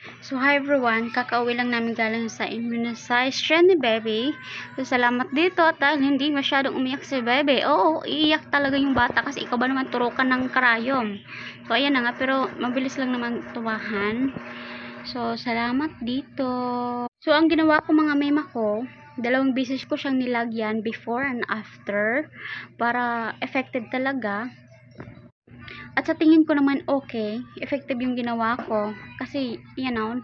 So, hi everyone. Kakauwi lang namin galing sa immunization ni baby. So, salamat dito dahil hindi masyadong umiyak si baby. Oo, iiyak talaga yung bata kasi ikaw ba naman turukan ng karayom. So, ayan na nga. Pero, mabilis lang naman tuwahan. So, salamat dito. So, ang ginawa ko mga mema ko, dalawang beses ko siyang nilagyan before and after para effective talaga. At sa tingin ko naman okay, effective yung ginawa ko. Kasi,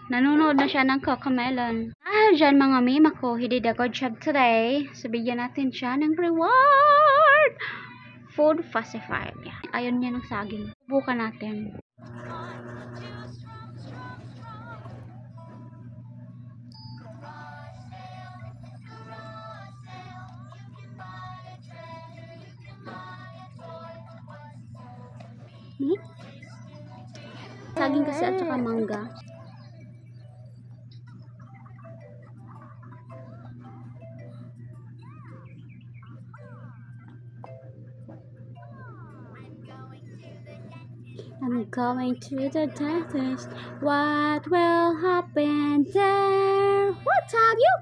nanonood na siya ng Cocomelon. Dyan mga mima ko, he did a good job today. So, bigyan natin siya ng reward! Food pacifier. Ayun niya ng saging. Subukan natin. Saging kasi at saka mangga. I'm going to the dentist. What will happen there? What have you?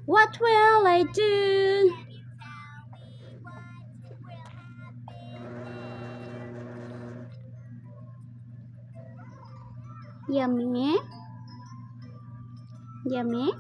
What will I do? Yummy? Yummy?